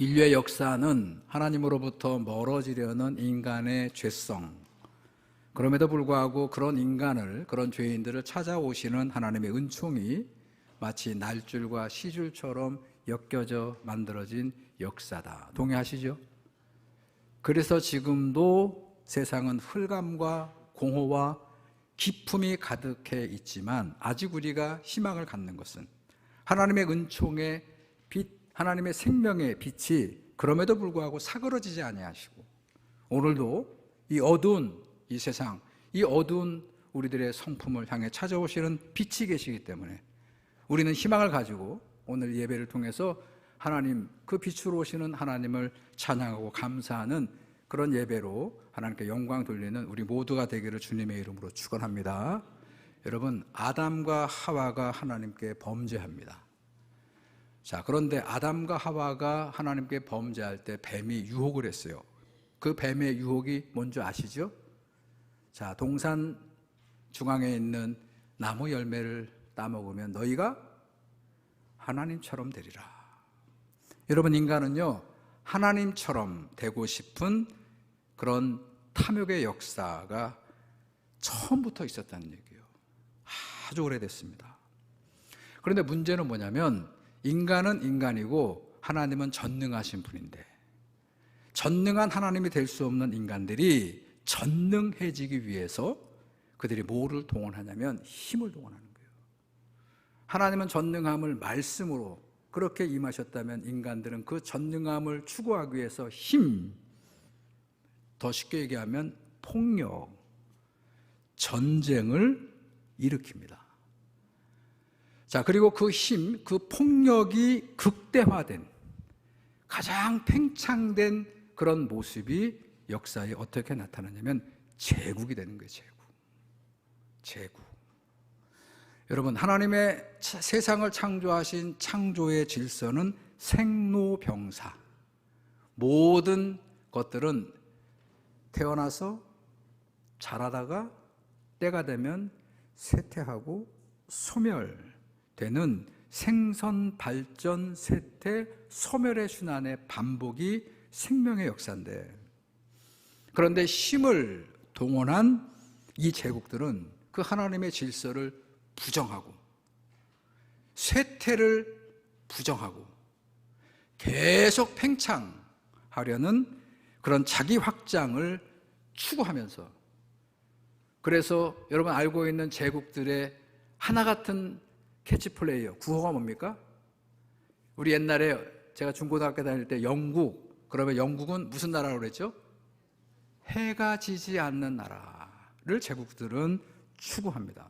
인류의 역사는 하나님으로부터 멀어지려는 인간의 죄성, 그럼에도 불구하고 그런 인간을, 그런 죄인들을 찾아오시는 하나님의 은총이 마치 날줄과 시줄처럼 엮여져 만들어진 역사다. 동의하시죠? 그래서 지금도 세상은 흑암과 공허와 기품이 가득해 있지만 아직 우리가 희망을 갖는 것은 하나님의 은총의 빛, 하나님의 생명의 빛이 그럼에도 불구하고 사그러지지 아니하시고 오늘도 이 어두운 이 세상, 이 어두운 우리들의 성품을 향해 찾아오시는 빛이 계시기 때문에 우리는 희망을 가지고 오늘 예배를 통해서 하나님, 그 빛으로 오시는 하나님을 찬양하고 감사하는 그런 예배로 하나님께 영광 돌리는 우리 모두가 되기를 주님의 이름으로 축원합니다. 여러분, 아담과 하와가 하나님께 범죄합니다. 자, 그런데 아담과 하와가 하나님께 범죄할 때 뱀이 유혹을 했어요. 그 뱀의 유혹이 뭔지 아시죠? 자, 동산 중앙에 있는 나무 열매를 따먹으면 너희가 하나님처럼 되리라. 여러분, 인간은요, 하나님처럼 되고 싶은 그런 탐욕의 역사가 처음부터 있었다는 얘기예요. 아주 오래됐습니다. 그런데 문제는 뭐냐면 인간은 인간이고 하나님은 전능하신 분인데 전능한 하나님이 될 수 없는 인간들이 전능해지기 위해서 그들이 뭐를 동원하냐면 힘을 동원하는 거예요. 하나님은 전능함을 말씀으로 그렇게 임하셨다면 인간들은 그 전능함을 추구하기 위해서 힘, 더 쉽게 얘기하면 폭력, 전쟁을 일으킵니다. 자, 그리고 그 힘, 그 폭력이 극대화된 가장 팽창된 그런 모습이 역사에 어떻게 나타나냐면 제국이 되는 거예요. 제국. 여러분, 하나님의 세상을 창조하신 창조의 질서는 생로병사. 모든 것들은 태어나서 자라다가 때가 되면 쇠퇴하고 소멸되는 생선, 발전, 쇠퇴, 소멸의 순환의 반복이 생명의 역사인데, 그런데 힘을 동원한 이 제국들은 그 하나님의 질서를 부정하고 쇠퇴를 부정하고 계속 팽창하려는 그런 자기 확장을 추구하면서, 그래서 여러분 알고 있는 제국들의 하나 같은 캐치플레이어, 구호가 뭡니까? 우리 옛날에 제가 중고등학교 다닐 때 영국, 그러면 영국은 무슨 나라라고 그랬죠? 해가 지지 않는 나라를 제국들은 추구합니다.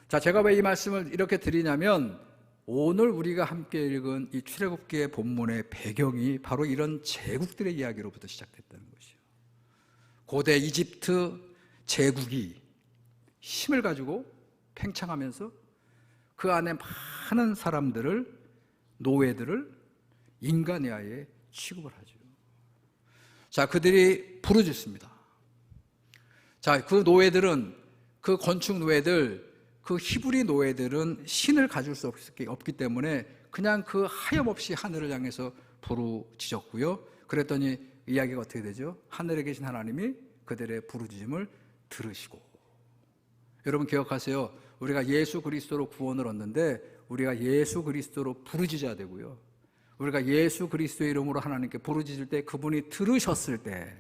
자, 제가 왜 이 말씀을 이렇게 드리냐면 오늘 우리가 함께 읽은 이 출애굽기의 본문의 배경이 바로 이런 제국들의 이야기로부터 시작됐다는 것이요. 고대 이집트 제국이 힘을 가지고 팽창하면서 그 안에 많은 사람들을, 노예들을 인간의 아이에 취급을 하죠. 자, 그들이 부르짖습니다. 자, 그 노예들은, 그 건축 노예들, 그 히브리 노예들은 신을 가질 수 없기 때문에 그냥 그 하염없이 하늘을 향해서 부르짖었고요. 그랬더니 이야기가 어떻게 되죠? 하늘에 계신 하나님이 그들의 부르짖음을 들으시고. 여러분 기억하세요. 우리가 예수 그리스도로 구원을 얻는데 우리가 예수 그리스도로 부르짖어야 되고요. 우리가 예수 그리스도의 이름으로 하나님께 부르짖을 때 그분이 들으셨을 때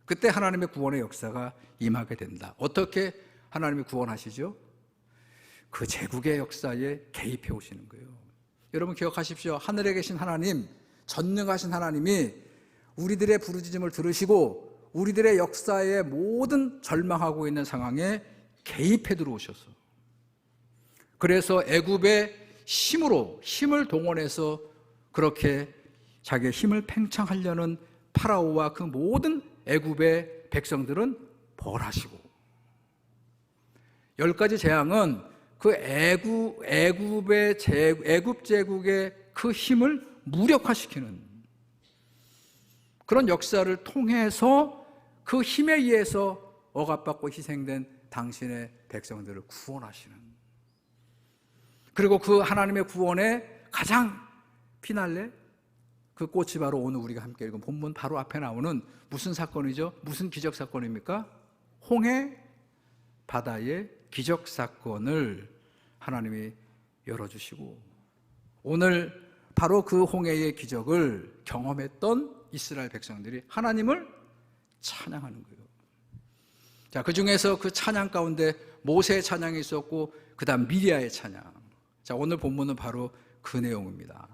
그때 하나님의 구원의 역사가 임하게 된다. 어떻게 하나님이 구원하시죠? 그 제국의 역사에 개입해 오시는 거예요. 여러분 기억하십시오. 하늘에 계신 하나님, 전능하신 하나님이 우리들의 부르짖음을 들으시고 우리들의 역사의 모든 절망하고 있는 상황에 개입해 들어오셔서, 그래서 애굽의 힘을 동원해서 그렇게 자기의 힘을 팽창하려는 파라오와 그 모든 애굽의 백성들은 벌하시고, 10가지 재앙은 그 애굽 제국의 그 힘을 무력화시키는 그런 역사를 통해서 그 힘에 의해서 억압받고 희생된 당신의 백성들을 구원하시는, 그리고 그 하나님의 구원의 가장 피날레, 그 꽃이 바로 오늘 우리가 함께 읽은 본문 바로 앞에 나오는 무슨 사건이죠? 무슨 기적 사건입니까? 홍해 바다의 기적 사건을 하나님이 열어주시고, 오늘 바로 그 홍해의 기적을 경험했던 이스라엘 백성들이 하나님을 찬양하는 거예요. 자, 그 중에서 그 찬양 가운데 모세의 찬양이 있었고, 그 다음 미리아의 찬양. 자, 오늘 본문은 바로 그 내용입니다.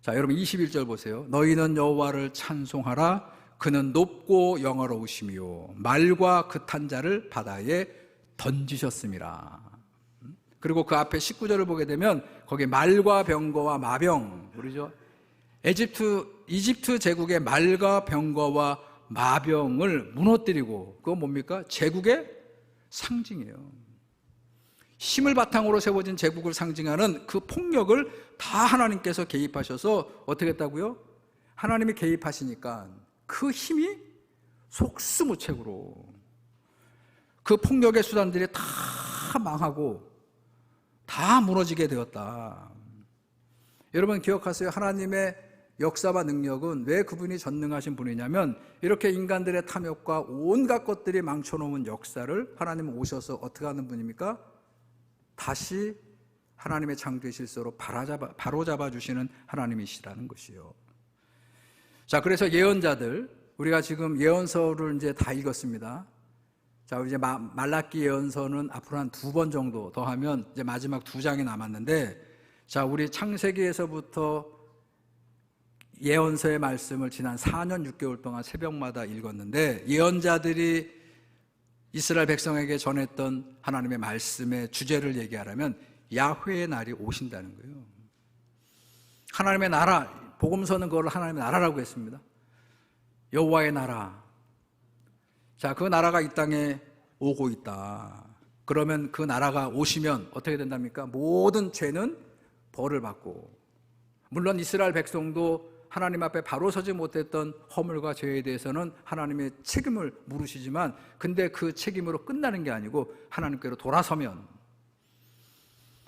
자, 여러분 21절 보세요. 너희는 여호와를 찬송하라. 그는 높고 영화로우시며 말과 그 탄 자를 바다에 던지셨음이라. 그리고 그 앞에 19절을 보게 되면 거기에 말과 병거와 마병, 우리죠. 이집트 제국의 말과 병거와 마병을 무너뜨리고, 그건 뭡니까? 제국의 상징이에요. 힘을 바탕으로 세워진 제국을 상징하는 그 폭력을 다 하나님께서 개입하셔서 어떻게 했다고요? 하나님이 개입하시니까 그 힘이 속수무책으로 그 폭력의 수단들이 다 망하고 다 무너지게 되었다. 여러분 기억하세요. 하나님의 역사와 능력은 왜 그분이 전능하신 분이냐면, 이렇게 인간들의 탐욕과 온갖 것들이 망쳐놓은 역사를 하나님은 오셔서 어떻게 하는 분입니까? 다시 하나님의 창조의 질서로 바로잡아 주시는 하나님이시라는 것이요. 자, 그래서 예언자들, 우리가 지금 예언서를 이제 다 읽었습니다. 자, 이제 말라기 예언서는 앞으로 한 2번 정도 더 하면 이제 마지막 2장이 남았는데, 자, 우리 창세기에서부터 예언서의 말씀을 지난 4년 6개월 동안 새벽마다 읽었는데, 예언자들이 이스라엘 백성에게 전했던 하나님의 말씀의 주제를 얘기하라면 야훼의 날이 오신다는 거예요. 하나님의 나라, 복음서는 그걸 하나님의 나라라고 했습니다. 여호와의 나라. 자, 그 나라가 이 땅에 오고 있다. 그러면 그 나라가 오시면 어떻게 된답니까? 모든 죄는 벌을 받고, 물론 이스라엘 백성도 하나님 앞에 바로 서지 못했던 허물과 죄에 대해서는 하나님의 책임을 물으시지만, 근데 그 책임으로 끝나는 게 아니고 하나님께로 돌아서면,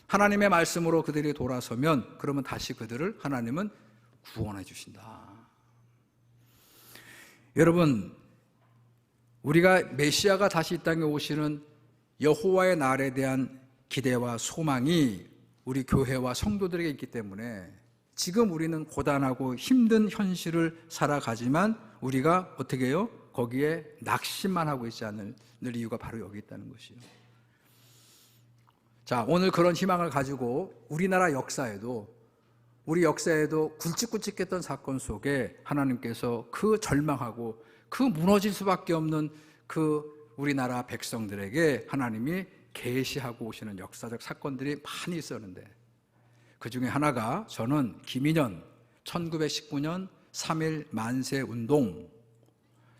하나님의 말씀으로 그들이 돌아서면, 그러면 다시 그들을 하나님은 구원해 주신다. 여러분, 우리가 메시아가 다시 이 땅에 오시는 여호와의 날에 대한 기대와 소망이 우리 교회와 성도들에게 있기 때문에 지금 우리는 고단하고 힘든 현실을 살아가지만 우리가 어떻게 해요? 거기에 낙심만 하고 있지 않을 이유가 바로 여기 있다는 것이에요. 자, 오늘 그런 희망을 가지고 우리나라 역사에도, 우리 역사에도 굵직굵직했던 사건 속에 하나님께서 그 절망하고 그 무너질 수밖에 없는 그 우리나라 백성들에게 하나님이 계시하고 오시는 역사적 사건들이 많이 있었는데, 그 중에 하나가 저는 김인현 1919년 3.1 만세 운동,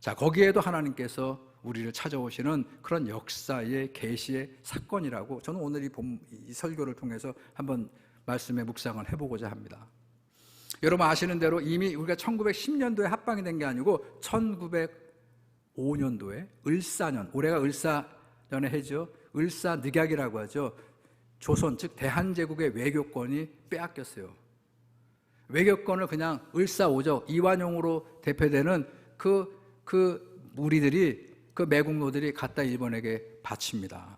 자, 거기에도 하나님께서 우리를 찾아오시는 그런 역사의 계시의 사건이라고 저는 오늘 이 설교를 통해서 한번 말씀의 묵상을 해보고자 합니다. 여러분 아시는 대로 이미 우리가 1910년도에 합방이 된 게 아니고 1905년도에 을사년, 올해가 을사년의 해죠. 을사늑약이라고 하죠. 조선, 즉 대한제국의 외교권이 빼앗겼어요. 외교권을 그냥 을사오적, 이완용으로 대표되는 그 무리들이, 그 매국노들이 갖다 일본에게 바칩니다.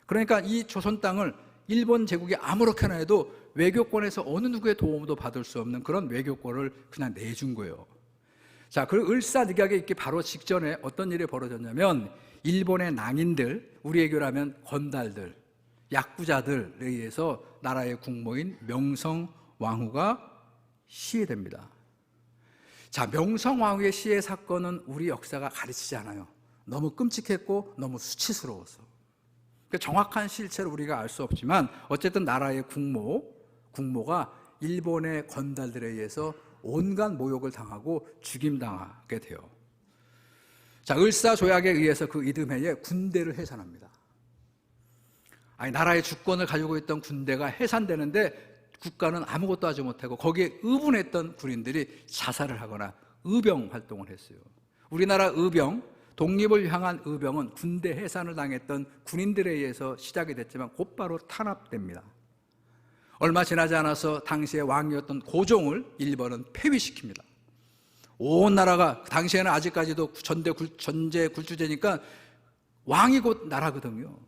그러니까 이 조선 땅을 일본 제국이 아무렇게나 해도 외교권에서 어느 누구의 도움도 받을 수 없는 그런 외교권을 그냥 내준 거예요. 자, 그 을사늑약에 있기 바로 직전에 어떤 일이 벌어졌냐면, 일본의 낭인들, 우리의 교라면 건달들, 약부자들에 의해서 나라의 국모인 명성왕후가 시해됩니다. 자, 명성왕후의 시해 사건은 우리 역사가 가르치지 않아요. 너무 끔찍했고 너무 수치스러워서. 정확한 실체를 우리가 알 수 없지만 어쨌든 나라의 국모가 일본의 건달들에 의해서 온갖 모욕을 당하고 죽임당하게 돼요. 자, 을사조약에 의해서 그 이듬해에 군대를 해산합니다. 아니, 나라의 주권을 가지고 있던 군대가 해산되는데 국가는 아무것도 하지 못하고 거기에 의분했던 군인들이 자살을 하거나 의병 활동을 했어요. 우리나라 의병, 독립을 향한 의병은 군대 해산을 당했던 군인들에 의해서 시작이 됐지만 곧바로 탄압됩니다. 얼마 지나지 않아서 당시의 왕이었던 고종을 일본은 폐위시킵니다. 온 나라가, 당시에는 아직까지도 전제 굴주제니까 왕이 곧 나라거든요.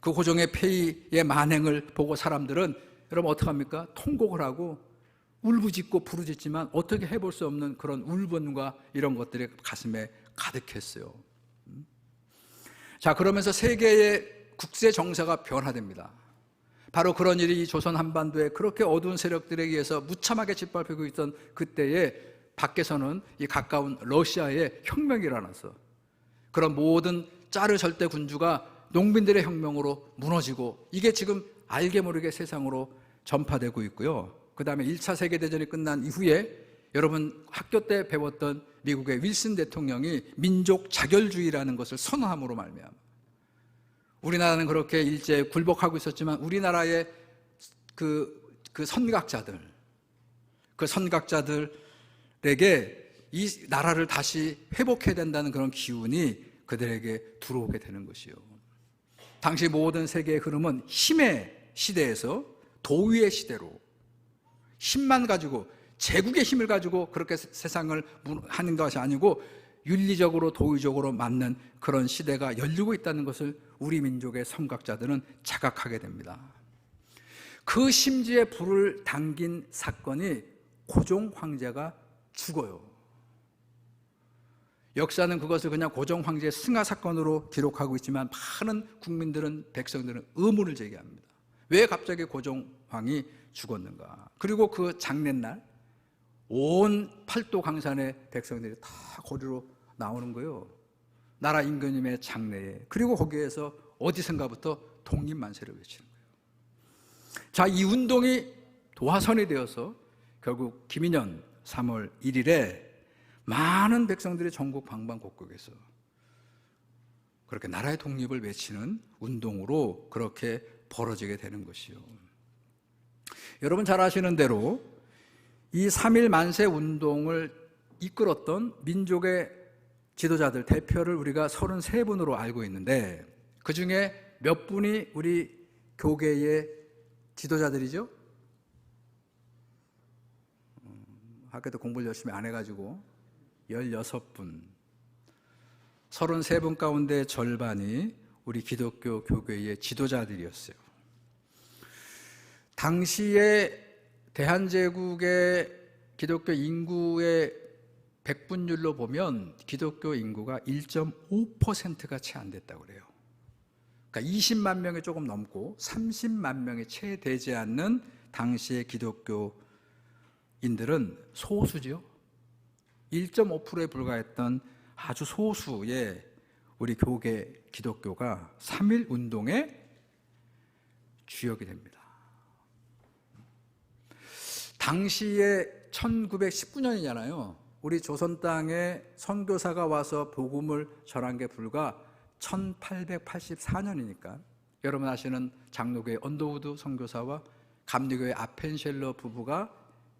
그 고종의 폐위의 만행을 보고 사람들은 여러분 어떡합니까? 통곡을 하고 울부짖고 부르짖지만 어떻게 해볼 수 없는 그런 울분과 이런 것들이 가슴에 가득했어요. 자, 그러면서 세계의 국제 정세가 변화됩니다. 바로 그런 일이 이 조선 한반도에 그렇게 어두운 세력들에 의해서 무참하게 짓밟히고 있던 그때에 밖에서는 이 가까운 러시아에 혁명이 일어나서 그런 모든 짜르 절대 군주가 농민들의 혁명으로 무너지고, 이게 지금 알게 모르게 세상으로 전파되고 있고요. 그 다음에 1차 세계대전이 끝난 이후에 여러분 학교 때 배웠던 미국의 윌슨 대통령이 민족 자결주의라는 것을 선언함으로 말미암아 우리나라는 그렇게 일제 굴복하고 있었지만 우리나라의 그 선각자들, 그 선각자들에게 이 나라를 다시 회복해야 된다는 그런 기운이 그들에게 들어오게 되는 것이요. 당시 모든 세계의 흐름은 힘의 시대에서 도위의 시대로, 힘만 가지고, 제국의 힘을 가지고 그렇게 세상을 하는 것이 아니고 윤리적으로 도의적으로 맞는 그런 시대가 열리고 있다는 것을 우리 민족의 선각자들은 자각하게 됩니다. 그 심지에 불을 당긴 사건이 고종 황제가 죽어요. 역사는 그것을 그냥 고종 황제의 승하 사건으로 기록하고 있지만 많은 국민들은, 백성들은 의문을 제기합니다. 왜 갑자기 고종 황이 죽었는가? 그리고 그 장례날 온 팔도 강산의 백성들이 다 거리로 나오는 거예요. 나라 임금님의 장례에. 그리고 거기에서 어디선가부터 독립만세를 외치는 거예요. 자, 이 운동이 도화선이 되어서 결국 김인년 3월 1일에 많은 백성들이 전국 방방곡곡에서 그렇게 나라의 독립을 외치는 운동으로 그렇게 벌어지게 되는 것이요. 여러분 잘 아시는 대로 이 3.1 만세 운동을 이끌었던 민족의 지도자들, 대표를 우리가 33분으로 알고 있는데 그 중에 몇 분이 우리 교계의 지도자들이죠? 학교 때 공부를 열심히 안 해가지고 16분, 33분 가운데 절반이 우리 기독교 교계의 지도자들이었어요. 당시에 대한제국의 기독교 인구의 백분율로 보면 기독교 인구가 1.5%가 채 안 됐다고 그래요. 그러니까 20만 명이 조금 넘고 30만 명이 채 되지 않는 당시의 기독교인들은 소수죠. 1.5%에 불과했던 아주 소수의 우리 교계 기독교가 3.1 운동의 주역이 됩니다. 당시에 1919년이잖아요. 우리 조선 땅에 선교사가 와서 복음을 전한 게 불과 1884년이니까 여러분 아시는 장로교의 언더우드 선교사와 감리교의 아펜셜러 부부가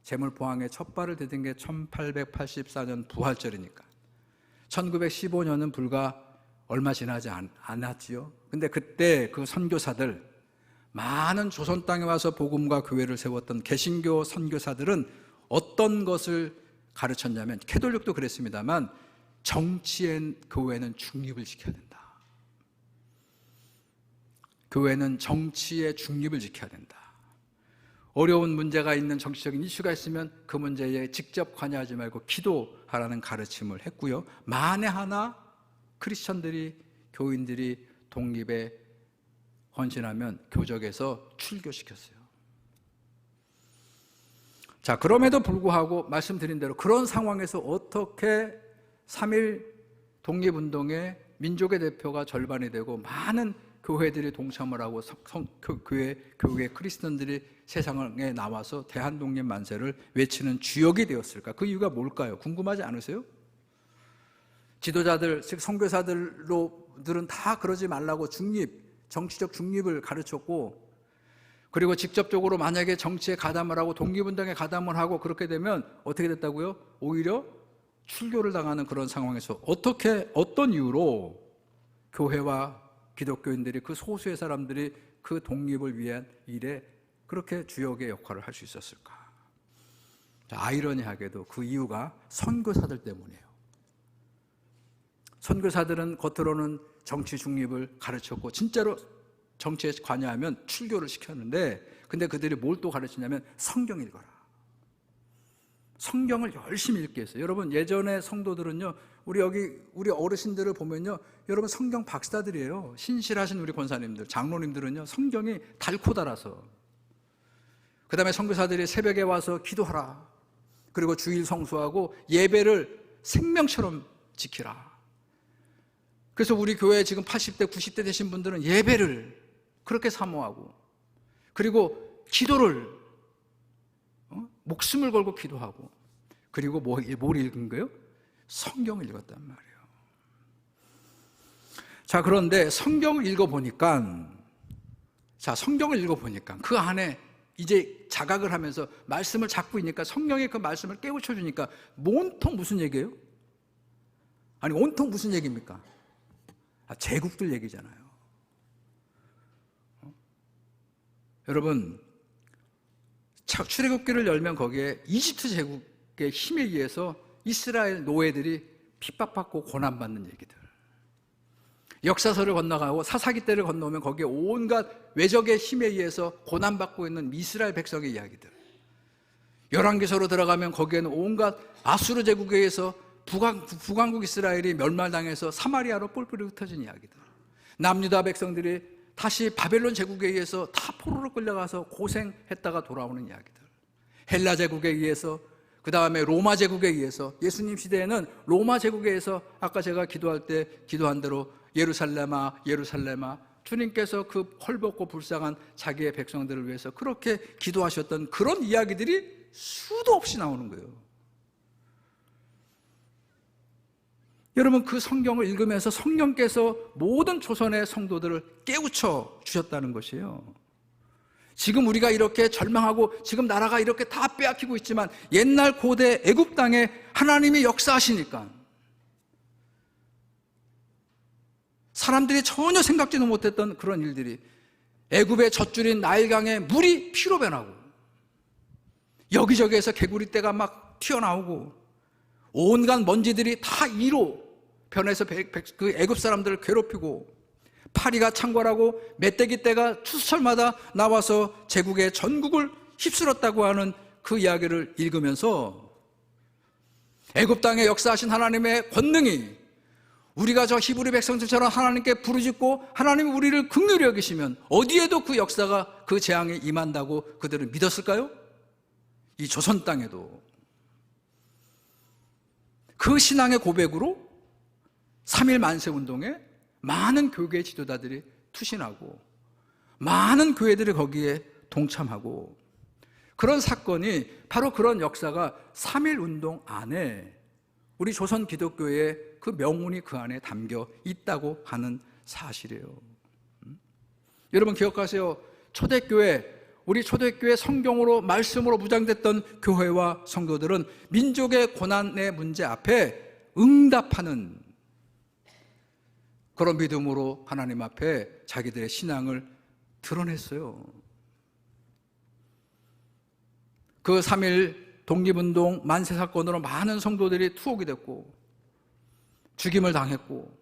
재물포항에 첫 발을 디딘 게 1884년 부활절이니까 1915년은 불과 얼마 지나지 않았지요. 근데 그때 그 선교사들, 많은 조선 땅에 와서 복음과 교회를 세웠던 개신교 선교사들은 어떤 것을 가르쳤냐면, 캐톨릭도 그랬습니다만 정치엔 교회는 중립을 지켜야 된다. 교회는 정치의 중립을 지켜야 된다. 어려운 문제가 있는 정치적인 이슈가 있으면 그 문제에 직접 관여하지 말고 기도하라는 가르침을 했고요. 만에 하나 크리스천들이, 교인들이 독립에 헌신하면 교적에서 출교시켰어요. 자, 그럼에도 불구하고 말씀드린 대로 그런 상황에서 어떻게 3.1 독립운동의 민족의 대표가 절반이 되고 많은 교회들이 동참을 하고 교회 크리스천들이 세상에 나와서 대한독립 만세를 외치는 주역이 되었을까? 그 이유가 뭘까요? 궁금하지 않으세요? 지도자들, 즉 선교사들은 다 그러지 말라고 정치적 중립을 가르쳤고, 그리고 직접적으로 만약에 정치에 가담을 하고 독립운동에 가담을 하고 그렇게 되면 어떻게 됐다고요? 오히려 출교를 당하는 그런 상황에서 어떤 이유로 교회와 기독교인들이, 그 소수의 사람들이 그 독립을 위한 일에 그렇게 주역의 역할을 할 수 있었을까? 아이러니하게도 그 이유가 선교사들 때문이에요. 선교사들은 겉으로는 정치 중립을 가르쳤고 진짜로 정치에 관여하면 출교를 시켰는데, 근데 그들이 뭘 또 가르치냐면 성경 읽어라. 성경을 열심히 읽게 했어요. 여러분, 예전에 성도들은요, 우리 어르신들을 보면요, 여러분 성경 박사들이에요. 신실하신 우리 권사님들, 장로님들은요, 성경이 달고 달아서. 그 다음에 선교사들이 새벽에 와서 기도하라. 그리고 주일 성수하고 예배를 생명처럼 지키라. 그래서 우리 교회에 지금 80대, 90대 되신 분들은 예배를 그렇게 사모하고, 그리고 기도를 목숨을 걸고 기도하고, 그리고 뭘 읽은 거예요? 성경을 읽었단 말이에요. 자, 그런데 성경을 읽어보니까 그 안에 이제 자각을 하면서 말씀을 잡고 있으니까, 성경의 그 말씀을 깨우쳐 주니까 온통 무슨 얘기예요? 아니, 온통 무슨 얘기입니까? 제국들 얘기잖아요. 여러분, 출애굽기를 열면 거기에 이집트 제국의 힘에 의해서 이스라엘 노예들이 핍박받고 고난받는 얘기들, 역사서를 건너가고 사사기 때를 건너오면 거기에 온갖 외적의 힘에 의해서 고난받고 있는 이스라엘 백성의 이야기들, 열왕기서로 들어가면 거기에는 온갖 아수르 제국에 의해서 북왕국 이스라엘이 멸망당해서 사마리아로 뿔뿔이 흩어진 이야기들, 남유다 백성들이 다시 바벨론 제국에 의해서 다 포로로 끌려가서 고생했다가 돌아오는 이야기들, 헬라 제국에 의해서, 그 다음에 로마 제국에 의해서, 예수님 시대에는 로마 제국에 의해서 아까 제가 기도할 때 기도한 대로 예루살렘아 예루살렘아, 주님께서 그 헐벗고 불쌍한 자기의 백성들을 위해서 그렇게 기도하셨던 그런 이야기들이 수도 없이 나오는 거예요. 여러분, 그 성경을 읽으면서 성령께서 모든 조선의 성도들을 깨우쳐 주셨다는 것이에요. 지금 우리가 이렇게 절망하고 지금 나라가 이렇게 다 빼앗기고 있지만, 옛날 고대 애굽 땅에 하나님이 역사하시니까 사람들이 전혀 생각지도 못했던 그런 일들이, 애굽의 젖줄인 나일강에 물이 피로 변하고, 여기저기에서 개구리떼가 막 튀어나오고, 온갖 먼지들이 다 이로 변해서 그 애굽 사람들을 괴롭히고, 파리가 창궐하고 멧돼지 떼가 추수철마다 나와서 제국의 전국을 휩쓸었다고 하는 그 이야기를 읽으면서, 애굽 땅에 역사하신 하나님의 권능이 우리가 저 히브리 백성들처럼 하나님께 부르짖고 하나님이 우리를 긍휼히 여기시면 어디에도 그 역사가, 그 재앙이 임한다고 그들은 믿었을까요? 이 조선 땅에도. 그 신앙의 고백으로 3.1 만세운동에 많은 교계 지도자들이 투신하고 많은 교회들이 거기에 동참하고, 그런 사건이, 바로 그런 역사가 3.1 운동 안에, 우리 조선 기독교의 그 명운이 그 안에 담겨 있다고 하는 사실이에요. 여러분 기억하세요. 우리 초대교회 성경으로 말씀으로 무장됐던 교회와 성도들은 민족의 고난의 문제 앞에 응답하는 그런 믿음으로 하나님 앞에 자기들의 신앙을 드러냈어요. 그 3.1 독립운동 만세 사건으로 많은 성도들이 투옥이 됐고 죽임을 당했고,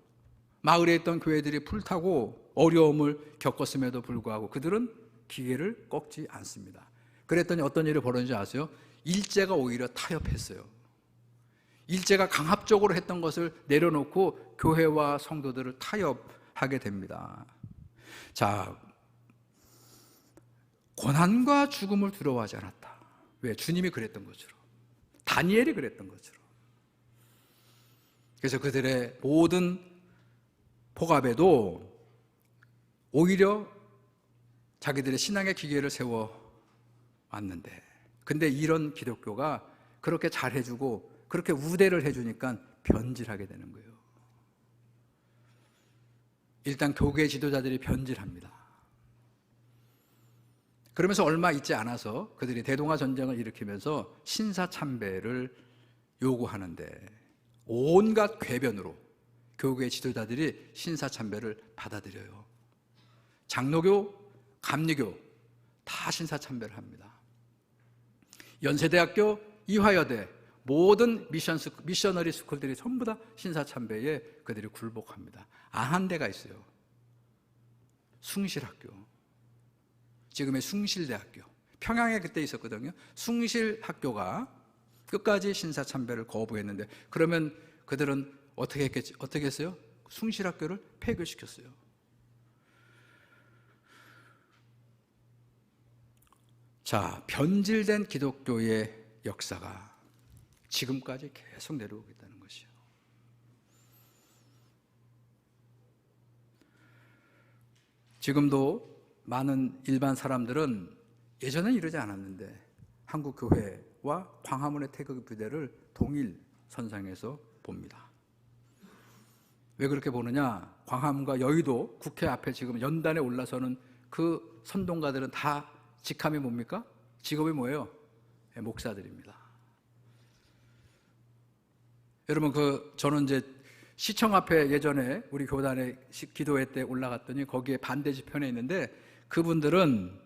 마을에 있던 교회들이 불타고 어려움을 겪었음에도 불구하고 그들은 기회를 꺾지 않습니다. 그랬더니 어떤 일이 벌어진지 아세요? 일제가 오히려 타협했어요. 일제가 강압적으로 했던 것을 내려놓고 교회와 성도들을 타협하게 됩니다. 자, 고난과 죽음을 두려워하지 않았다. 왜? 주님이 그랬던 것처럼, 다니엘이 그랬던 것처럼. 그래서 그들의 모든 폭압에도 오히려 자기들의 신앙의 기계를 세워왔는데, 근데 이런 기독교가 그렇게 잘해주고 그렇게 우대를 해주니까 변질하게 되는 거예요. 일단 교계 지도자들이 변질합니다. 그러면서 얼마 있지 않아서 그들이 대동아 전쟁을 일으키면서 신사참배를 요구하는데, 온갖 궤변으로 교계 지도자들이 신사참배를 받아들여요. 장로교, 감리교, 다 신사참배를 합니다. 연세대학교, 이화여대 모든 미셔너리 스쿨들이 전부 다 신사참배에 그들이 굴복합니다. 한 데가 있어요. 숭실학교, 지금의 숭실대학교. 평양에 그때 있었거든요. 숭실학교가 끝까지 신사참배를 거부했는데, 그러면 그들은 어떻게 했어요? 숭실학교를 폐교시켰어요. 자, 변질된 기독교의 역사가 지금까지 계속 내려오고 있다는 것이요. 지금도 많은 일반 사람들은 예전엔 이러지 않았는데 한국 교회와 광화문의 태극 부대를 동일 선상에서 봅니다. 왜 그렇게 보느냐? 광화문과 여의도 국회 앞에 지금 연단에 올라서는 그 선동가들은 다 직함이 뭡니까? 직업이 뭐예요? 목사들입니다. 여러분, 저는 이제 시청 앞에 예전에 우리 교단에 기도회 때 올라갔더니 거기에 반대지편에 있는데, 그분들은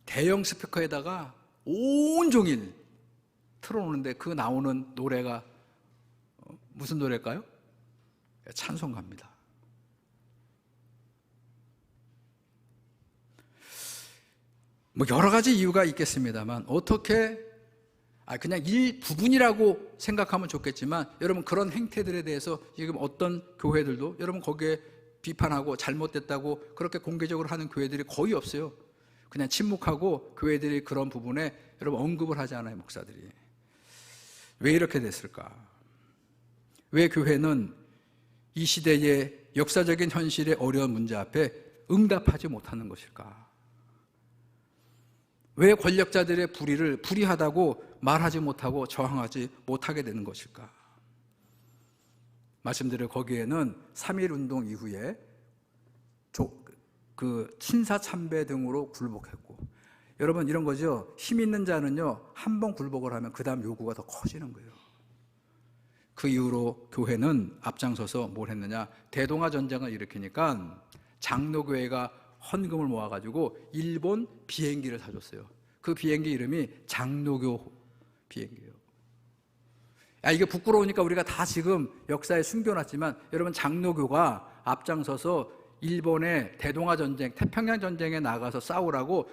대형 스피커에다가 온종일 틀어놓는데 그 나오는 노래가 무슨 노래일까요? 찬송가입니다. 뭐 여러 가지 이유가 있겠습니다만, 어떻게 그냥 일부분이라고 생각하면 좋겠지만, 여러분 그런 행태들에 대해서 지금 어떤 교회들도 여러분 거기에 비판하고 잘못됐다고 그렇게 공개적으로 하는 교회들이 거의 없어요. 그냥 침묵하고 교회들이 그런 부분에 여러분 언급을 하지 않아요, 목사들이. 왜 이렇게 됐을까? 왜 교회는 이 시대의 역사적인 현실의 어려운 문제 앞에 응답하지 못하는 것일까? 왜 권력자들의 불의를 불의하다고 말하지 못하고 저항하지 못하게 되는 것일까? 말씀드린 거기에는 3.1운동 이후에 신사참배 등으로 굴복했고, 여러분 이런 거죠. 힘 있는 자는요, 한 번 굴복을 하면 그 다음 요구가 더 커지는 거예요. 그 이후로 교회는 앞장서서 뭘 했느냐? 대동아 전쟁을 일으키니까 장로교회가 헌금을 모아가지고 일본 비행기를 사줬어요. 그 비행기 이름이 장로교 비행기예요. 이게 부끄러우니까 우리가 다 지금 역사에 숨겨놨지만, 여러분 장로교가 앞장서서 일본의 대동아 전쟁, 태평양 전쟁에 나가서 싸우라고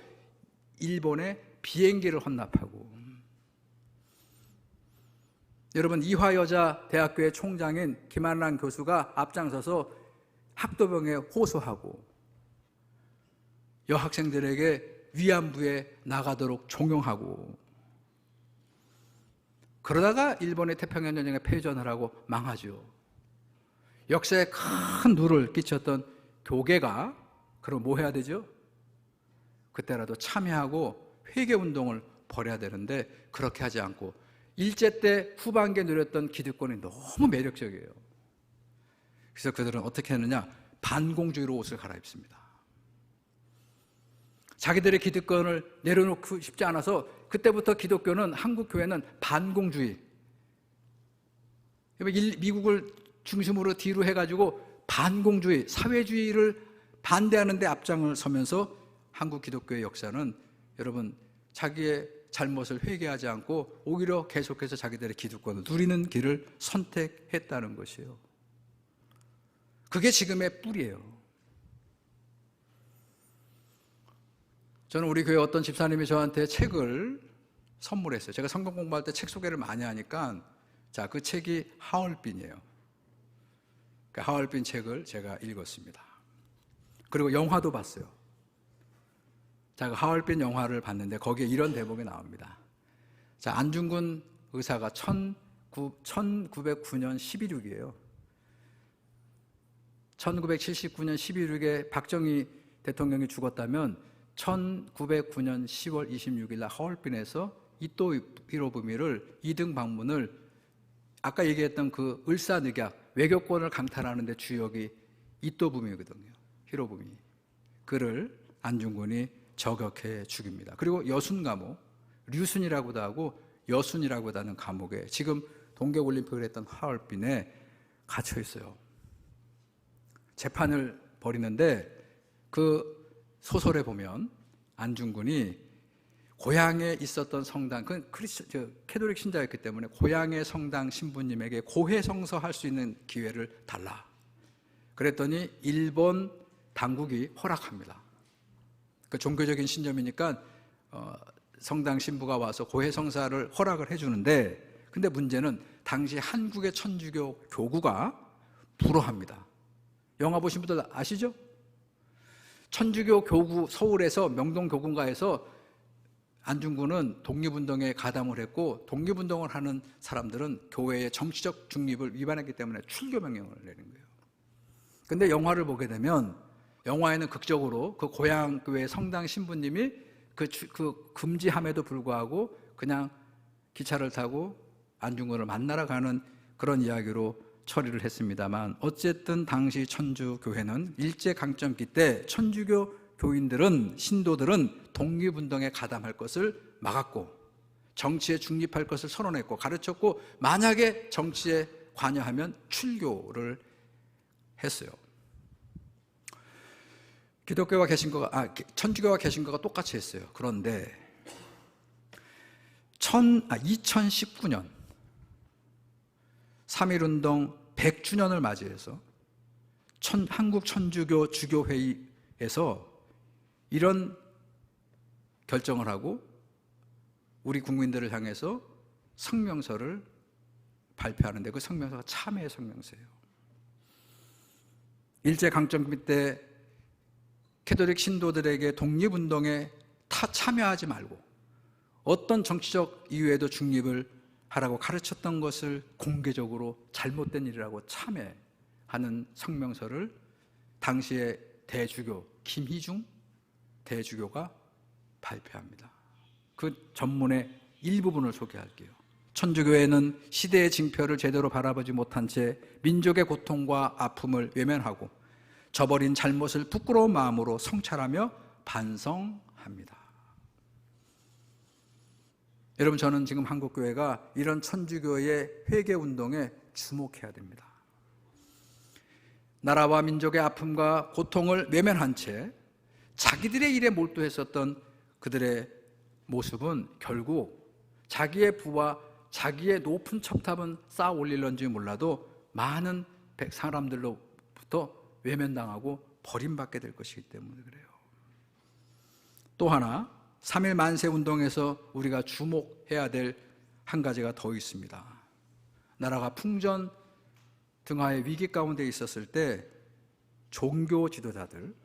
일본에 비행기를 헌납하고, 여러분 이화여자대학교의 총장인 김한란 교수가 앞장서서 학도병에 호소하고 여학생들에게 위안부에 나가도록 종용하고, 그러다가 일본의 태평양 전쟁에 패전을 하고 망하죠. 역사에 큰 누를 끼쳤던 교계가 그럼 뭐 해야 되죠? 그때라도 참여하고 회개운동을 벌여야 되는데 그렇게 하지 않고 일제 때 후반기에 누렸던 기득권이 너무 매력적이에요. 그래서 그들은 어떻게 했느냐? 반공주의로 옷을 갈아입습니다. 자기들의 기득권을 내려놓고 싶지 않아서 그때부터 기독교는, 한국 교회는 반공주의, 미국을 중심으로 뒤로 해가지고 반공주의, 사회주의를 반대하는 데 앞장을 서면서 한국 기독교의 역사는 여러분 자기의 잘못을 회개하지 않고 오히려 계속해서 자기들의 기득권을 누리는 길을 선택했다는 것이에요. 그게 지금의 뿌리예요. 저는 우리 교회 어떤 집사님이 저한테 책을 선물했어요. 제가 성경 공부할 때 책 소개를 많이 하니까, 자, 그 책이 하얼빈이에요. 그 하얼빈 책을 제가 읽었습니다. 그리고 영화도 봤어요. 자, 그 하얼빈 영화를 봤는데 거기에 이런 대목이 나옵니다. 자, 안중근 의사가 1909년 11.6이에요. 1979년 11.6에 박정희 대통령이 죽었다면 1909년 10월 26일 날 하얼빈에서 이토 히로부미를 2등 방문을, 아까 얘기했던 그 을사늑약 외교권을 강탈하는 데 주역이 이토부미거든요. 히로부미. 그를 안중근이 저격해 죽입니다. 그리고 여순 감옥, 류순이라고도 하고 여순이라고도 하는 감옥에 지금 동계올림픽을 했던 하얼빈에 갇혀 있어요. 재판을 벌이는데 그 소설에 보면 안중근이 고향에 있었던 성당, 그 캐톨릭 신자였기 때문에 고향의 성당 신부님에게 고해성서 할 수 있는 기회를 달라. 그랬더니 일본 당국이 허락합니다. 그 종교적인 신념이니까 성당 신부가 와서 고해성사를 허락을 해주는데, 근데 문제는 당시 한국의 천주교 교구가 불허합니다. 영화 보신 분들 아시죠? 천주교 교구, 서울에서 명동교군가에서 안중근은 독립운동에 가담을 했고, 독립운동을 하는 사람들은 교회의 정치적 중립을 위반했기 때문에 출교 명령을 내린 거예요. 근데 영화를 보게 되면 영화에는 극적으로 그 고향교회 성당 신부님이 그 금지함에도 불구하고 그냥 기차를 타고 안중근을 만나러 가는 그런 이야기로 처리를 했습니다만, 어쨌든 당시 천주교회는 일제강점기 때 천주교 교인들은, 신도들은 독립운동에 가담할 것을 막았고 정치에 중립할 것을 선언했고 가르쳤고, 만약에 정치에 관여하면 출교를 했어요. 기독교와 개신교가, 천주교와 개신교가 똑같이 했어요. 그런데 2019년 3.1운동 100주년을 맞이해서 한국 천주교 주교회의에서 이런 결정을 하고 우리 국민들을 향해서 성명서를 발표하는데, 그 성명서가 참회의 성명서예요. 일제강점기 때 캐톨릭 신도들에게 독립운동에 참여하지 말고 어떤 정치적 이유에도 중립을 하라고 가르쳤던 것을 공개적으로 잘못된 일이라고 참회하는 성명서를 당시의 대주교 김희중 대주교가 발표합니다. 그 전문의 일부분을 소개할게요. 천주교회는 시대의 징표를 제대로 바라보지 못한 채 민족의 고통과 아픔을 외면하고 저버린 잘못을 부끄러운 마음으로 성찰하며 반성합니다. 여러분, 저는 지금 한국교회가 이런 천주교의 회개운동에 주목해야 됩니다. 나라와 민족의 아픔과 고통을 외면한 채 자기들의 일에 몰두했었던 그들의 모습은 결국 자기의 부와 자기의 높은 첩탑은 쌓아 올릴런지 몰라도 많은 사람들로부터 외면당하고 버림받게 될 것이기 때문에 그래요. 또 하나, 3.1 만세 운동에서 우리가 주목해야 될 한 가지가 더 있습니다. 나라가 풍전 등하의 위기 가운데 있었을 때 종교 지도자들,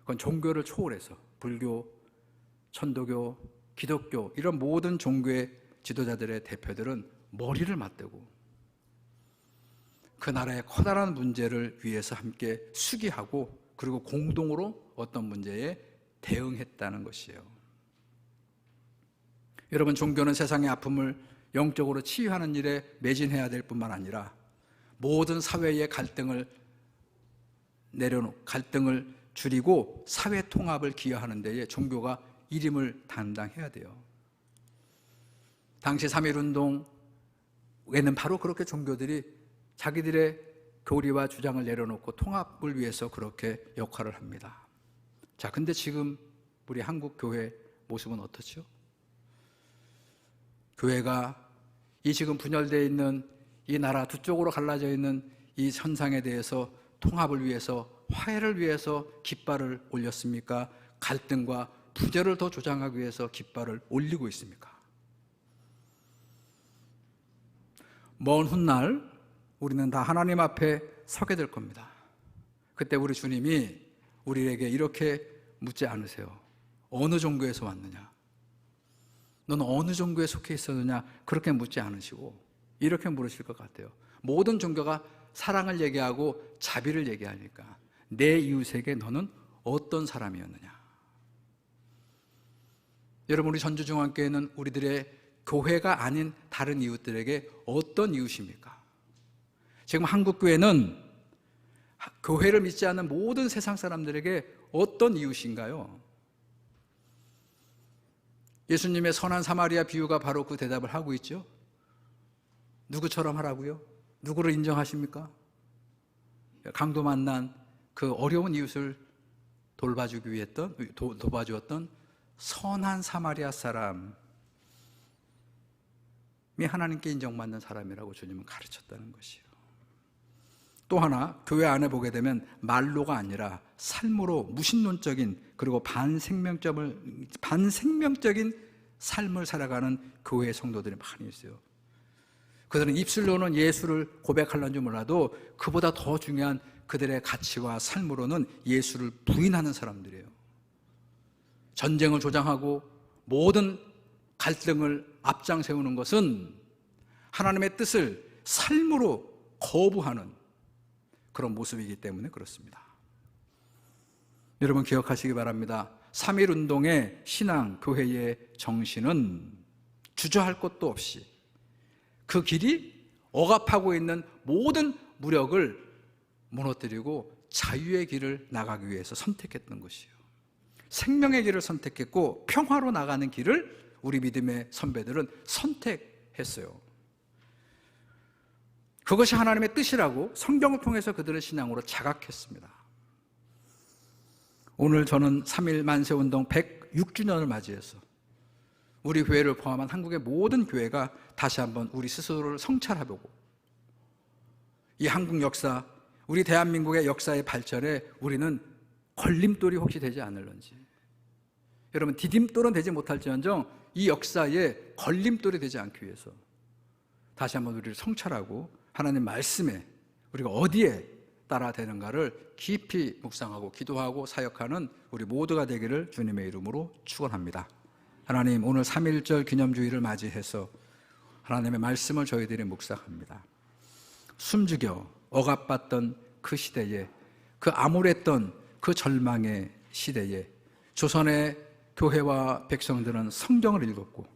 그건 종교를 초월해서 불교, 천도교, 기독교, 이런 모든 종교의 지도자들의 대표들은 머리를 맞대고 그 나라의 커다란 문제를 위해서 함께 수기하고 그리고 공동으로 어떤 문제에 대응했다는 것이에요. 여러분, 종교는 세상의 아픔을 영적으로 치유하는 일에 매진해야 될 뿐만 아니라 모든 사회의 갈등을 줄이고 사회 통합을 기여하는 데에 종교가 일임을 담당해야 돼요. 당시 3.1운동에는 바로 그렇게 종교들이 자기들의 교리와 주장을 내려놓고 통합을 위해서 그렇게 역할을 합니다. 자, 근데 지금 우리 한국 교회 모습은 어떻죠? 교회가 이 지금 분열되어 있는 이 나라 두 쪽으로 갈라져 있는 이 현상에 대해서 통합을 위해서, 화해를 위해서 깃발을 올렸습니까? 갈등과 부재를 더 조장하기 위해서 깃발을 올리고 있습니까? 먼 훗날 우리는 다 하나님 앞에 서게 될 겁니다. 그때 우리 주님이 우리에게 이렇게 묻지 않으세요. 어느 종교에서 왔느냐? 너는 어느 종교에 속해 있었느냐? 그렇게 묻지 않으시고 이렇게 물으실 것 같아요. 모든 종교가 사랑을 얘기하고 자비를 얘기하니까 내 이웃에게 너는 어떤 사람이었느냐? 여러분, 우리 전주중앙교회는 우리들의 교회가 아닌 다른 이웃들에게 어떤 이웃입니까? 지금 한국교회는 교회를 믿지 않는 모든 세상 사람들에게 어떤 이웃인가요? 예수님의 선한 사마리아 비유가 바로 그 대답을 하고 있죠. 누구처럼 하라고요? 누구를 인정하십니까? 강도 만난 그 어려운 이웃을 돌봐주었던 선한 사마리아 사람이 하나님께 인정받는 사람이라고 주님은 가르쳤다는 것이에요. 또 하나, 교회 안에 보게 되면 말로가 아니라 삶으로 무신론적인, 그리고 반생명적인 삶을 살아가는 교회 성도들이 많이 있어요. 그들은 입술로는 예수를 고백하려는지 몰라도 그보다 더 중요한 그들의 가치와 삶으로는 예수를 부인하는 사람들이에요. 전쟁을 조장하고 모든 갈등을 앞장세우는 것은 하나님의 뜻을 삶으로 거부하는 그런 모습이기 때문에 그렇습니다. 여러분 기억하시기 바랍니다. 3.1운동의 신앙, 교회의 정신은 주저할 것도 없이 그 길이 억압하고 있는 모든 무력을 무너뜨리고 자유의 길을 나가기 위해서 선택했던 것이에요. 생명의 길을 선택했고 평화로 나가는 길을 우리 믿음의 선배들은 선택했어요. 그것이 하나님의 뜻이라고 성경을 통해서 그들의 신앙으로 자각했습니다. 오늘 저는 3.1 만세운동 106주년을 맞이해서 우리 교회를 포함한 한국의 모든 교회가 다시 한번 우리 스스로를 성찰해보고 이 한국 역사, 우리 대한민국의 역사의 발전에 우리는 걸림돌이 혹시 되지 않을런지, 여러분 디딤돌은 되지 못할지언정 이 역사에 걸림돌이 되지 않기 위해서 다시 한번 우리를 성찰하고 하나님 말씀에 우리가 어디에 따라 되는가를 깊이 묵상하고 기도하고 사역하는 우리 모두가 되기를 주님의 이름으로 축원합니다. 하나님, 오늘 3.1절 기념주의를 맞이해서 하나님의 말씀을 저희들이 묵상합니다. 숨죽여 억압받던 그 시대에, 그 암울했던 그 절망의 시대에 조선의 교회와 백성들은 성경을 읽었고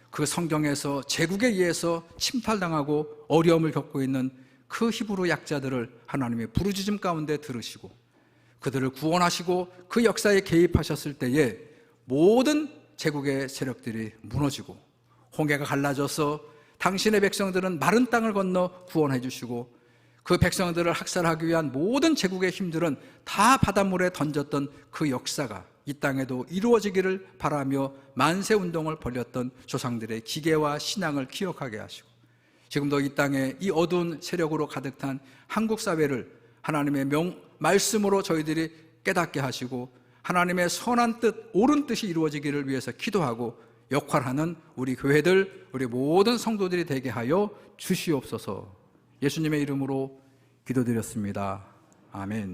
그 성경에서 제국에 의해서 침탈당하고 어려움을 겪고 있는 그 히브리 약자들을 하나님의 부르짖음 가운데 들으시고 그들을 구원하시고 그 역사에 개입하셨을 때에 모든 제국의 세력들이 무너지고 홍해가 갈라져서 당신의 백성들은 마른 땅을 건너 구원해 주시고 그 백성들을 학살하기 위한 모든 제국의 힘들은 다 바닷물에 던졌던 그 역사가 이 땅에도 이루어지기를 바라며 만세운동을 벌였던 조상들의 기계와 신앙을 기억하게 하시고 지금도 이 땅에 이 어두운 세력으로 가득 탄 한국 사회를 하나님의 말씀으로 저희들이 깨닫게 하시고 하나님의 선한 뜻, 옳은 뜻이 이루어지기를 위해서 기도하고 역할하는 우리 교회들, 우리 모든 성도들이 되게 하여 주시옵소서. 예수님의 이름으로 기도드렸습니다. 아멘.